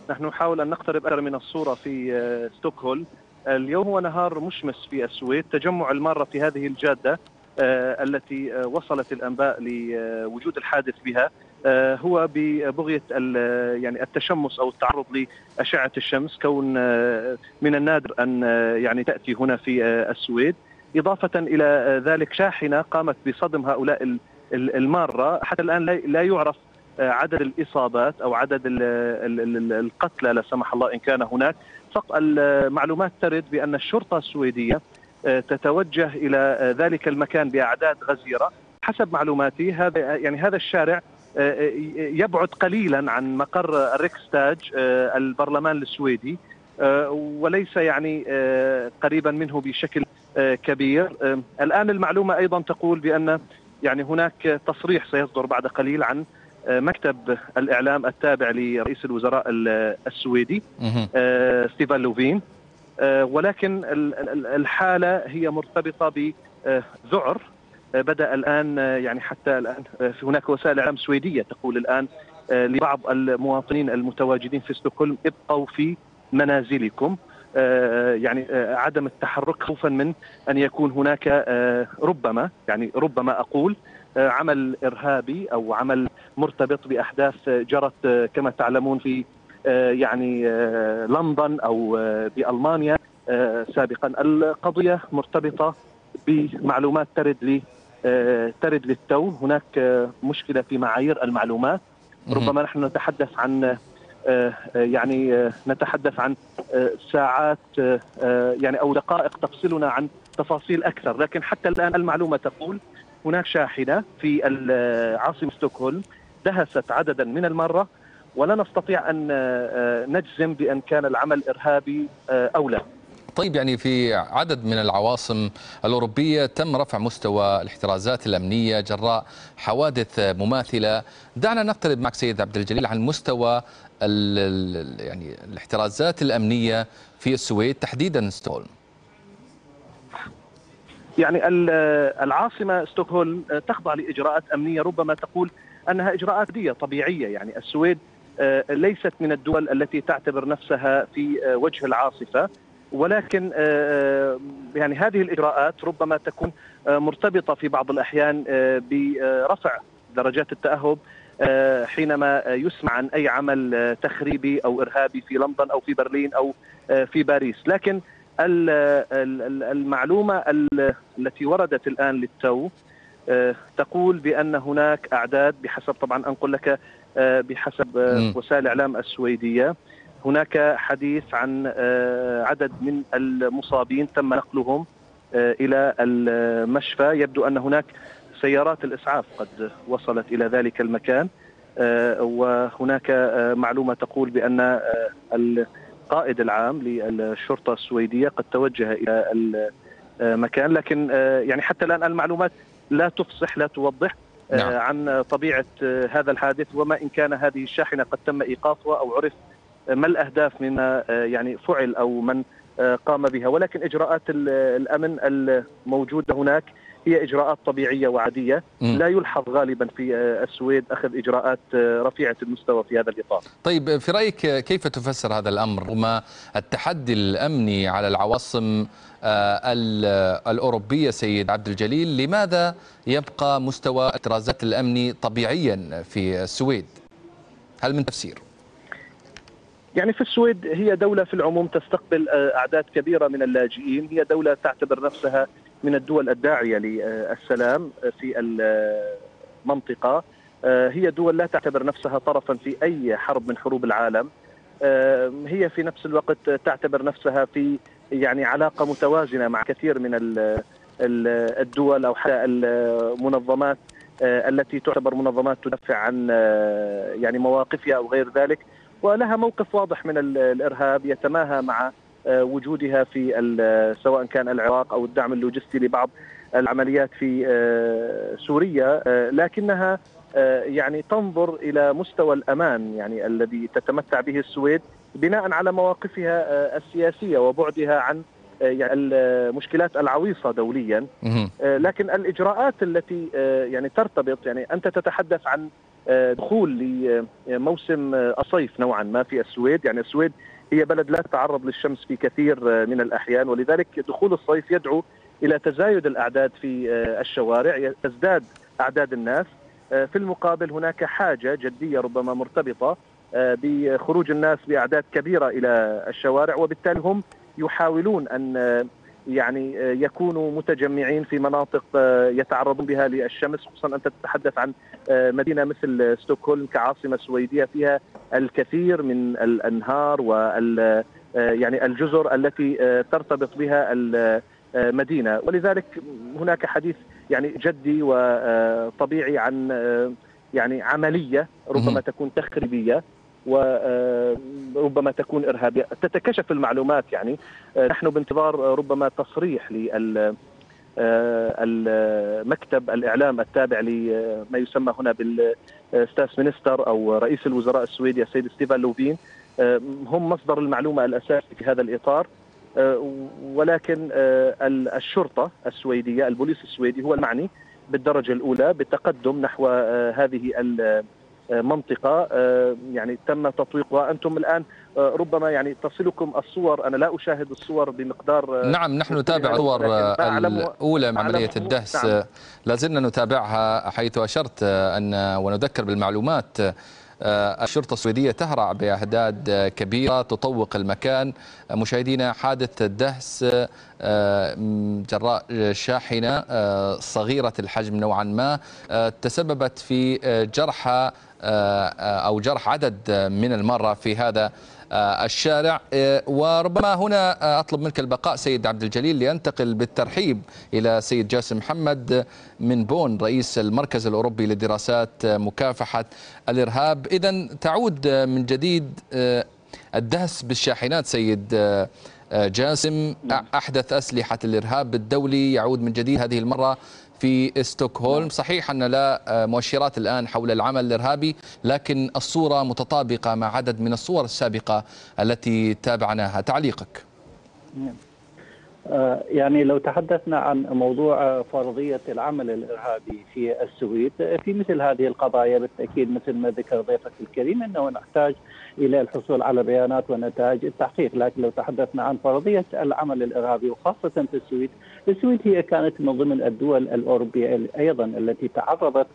نحن نحاول أن نقترب أكثر من الصورة في ستوكهولم. اليوم هو نهار مشمس في السويد. تجمع المارة في هذه الجادة التي وصلت الأنباء لوجود الحادث بها هو ببغية يعني التشمس أو التعرض لأشعة الشمس، كون من النادر أن يعني تأتي هنا في السويد. إضافة إلى ذلك شاحنة قامت بصدم هؤلاء المارة. حتى الآن لا يعرف عدد الإصابات أو عدد القتلى لا سمح الله إن كان هناك. فقط المعلومات ترد بأن الشرطة السويدية تتوجه إلى ذلك المكان بأعداد غزيرة. حسب معلوماتي هذا الشارع يبعد قليلا عن مقر الريكستاج البرلمان السويدي، وليس يعني قريبا منه بشكل كبير. الآن المعلومة أيضا تقول بأن يعني هناك تصريح سيصدر بعد قليل عن مكتب الإعلام التابع لرئيس الوزراء السويدي ستيفان لوفين، ولكن الحالة هي مرتبطة بذعر بدأ الآن. يعني حتى الآن هناك وسائل إعلام سويدية تقول الآن لبعض المواطنين المتواجدين في ستوكهولم ابقوا في منازلكم، يعني عدم التحرك خوفا من أن يكون هناك ربما أقول عمل إرهابي أو عمل مرتبط بأحداث جرت كما تعلمون في يعني لندن أو بألمانيا سابقا. القضية مرتبطة بمعلومات ترد للتو. هناك مشكلة في معايير المعلومات. ربما نحن نتحدث عن ساعات يعني أو دقائق تفصلنا عن تفاصيل أكثر، لكن حتى الآن المعلومة تقول هناك شاحنة في عاصمة ستوكهولم دهست عددا من المرة، ولا نستطيع أن نجزم بأن كان العمل إرهابي أو لا. طيب، يعني في عدد من العواصم الأوروبية تم رفع مستوى الاحترازات الأمنية جراء حوادث مماثلة. دعنا نقترب معك سيد عبد الجليل عن مستوى يعني الاحترازات الأمنية في السويد تحديدا ستوكهولم. يعني العاصمة ستوكهولم تخضع لإجراءات أمنية ربما تقول أنها إجراءات عادية طبيعية. يعني السويد ليست من الدول التي تعتبر نفسها في وجه العاصفة، ولكن يعني هذه الإجراءات ربما تكون مرتبطة في بعض الأحيان برفع درجات التأهب حينما يسمع عن أي عمل تخريبي أو إرهابي في لندن أو في برلين أو في باريس. لكن المعلومة التي وردت الآن للتو تقول بأن هناك أعداد، بحسب طبعا أنقل لك بحسب وسائل الإعلام السويدية، هناك حديث عن عدد من المصابين تم نقلهم إلى المشفى. يبدو أن هناك سيارات الإسعاف قد وصلت إلى ذلك المكان، وهناك معلومة تقول بأن القائد العام للشرطة السويدية قد توجه إلى المكان. لكن يعني حتى الآن المعلومات لا تفصح لا توضح عن طبيعة هذا الحادث، وما إن كان هذه الشاحنة قد تم إيقافها أو عرف ما الأهداف مما يعني فعل أو من قام بها. ولكن إجراءات الأمن الموجودة هناك هي إجراءات طبيعية وعادية. لا يلحظ غالبا في السويد أخذ إجراءات رفيعة المستوى في هذا الإطار. طيب، في رأيك كيف تفسر هذا الأمر وما التحدي الأمني على العواصم الأوروبية سيد عبد الجليل؟ لماذا يبقى مستوى الاحترازات الأمني طبيعيا في السويد؟ هل من تفسير؟ يعني في السويد هي دولة في العموم تستقبل أعداد كبيرة من اللاجئين. هي دولة تعتبر نفسها من الدول الداعية للسلام في المنطقة. هي دول لا تعتبر نفسها طرفا في أي حرب من حروب العالم. هي في نفس الوقت تعتبر نفسها في يعني علاقة متوازنة مع كثير من الدول أو حتى المنظمات التي تعتبر منظمات تدافع عن يعني مواقفها أو غير ذلك، ولها موقف واضح من الإرهاب يتماهى مع وجودها في سواء كان العراق أو الدعم اللوجستي لبعض العمليات في سوريا. لكنها يعني تنظر إلى مستوى الأمان يعني الذي تتمتع به السويد بناء على مواقفها السياسية وبعدها عن يعني المشكلات العويصة دوليا. لكن الإجراءات التي يعني ترتبط، يعني أنت تتحدث عن دخول لموسم الصيف نوعا ما في السويد. يعني السويد هي بلد لا تتعرض للشمس في كثير من الأحيان، ولذلك دخول الصيف يدعو إلى تزايد الأعداد في الشوارع، تزداد أعداد الناس. في المقابل هناك حاجة جدية ربما مرتبطة بخروج الناس بأعداد كبيرة إلى الشوارع، وبالتالي هم يحاولون أن يعني يكونوا متجمعين في مناطق يتعرضون بها للشمس، خصوصا أنت تتحدث عن مدينة مثل ستوكهولم كعاصمة سويدية فيها الكثير من الأنهار وال يعني الجزر التي ترتبط بها المدينة، ولذلك هناك حديث يعني جدي وطبيعي عن يعني عملية ربما تكون تخريبية وربما تكون إرهابية. تتكشف المعلومات، يعني نحن بانتظار ربما تصريح للمكتب الإعلام التابع لما يسمى هنا بالستاس مينستر أو رئيس الوزراء السويدي السيد ستيفان لوفين. هم مصدر المعلومة الأساسي في هذا الإطار، ولكن الشرطة السويدية، البوليس السويدي هو المعني بالدرجة الأولى بالتقدم نحو هذه المنطقة. يعني تم تطويقها. أنتم الآن ربما يعني تصلكم الصور، أنا لا أشاهد الصور بمقدار. نعم، نحن نتابع الصور الأولى من عملية الدهس. نعم. لازلنا نتابعها، حيث أشرت أن ونذكر بالمعلومات الشرطة السويدية تهرع بأعداد كبيرة تطوق المكان. مشاهدينا، حادث الدهس جراء شاحنة صغيرة الحجم نوعا ما تسببت في جرح أو جرح عدد من المرة في هذا الشارع. وربما هنا أطلب منك البقاء سيد عبد الجليل لينتقل بالترحيب إلى سيد جاسم محمد من بون رئيس المركز الأوروبي لدراسات مكافحة الإرهاب. إذن تعود من جديد الدهس بالشاحنات سيد جاسم، أحدث أسلحة الإرهاب الدولي يعود من جديد، هذه المرة في ستوكهولم. صحيح أن لا مؤشرات الآن حول العمل الإرهابي، لكن الصورة متطابقة مع عدد من الصور السابقة التي تابعناها. تعليقك؟ يعني لو تحدثنا عن موضوع فرضية العمل الإرهابي في السويد في مثل هذه القضايا، بالتأكيد مثل ما ذكر ضيفك الكريم أنه نحتاج إلى الحصول على بيانات ونتائج التحقيق. لكن لو تحدثنا عن فرضية العمل الإرهابي وخاصة في السويد هي كانت من ضمن الدول الأوروبية أيضا التي تعرضت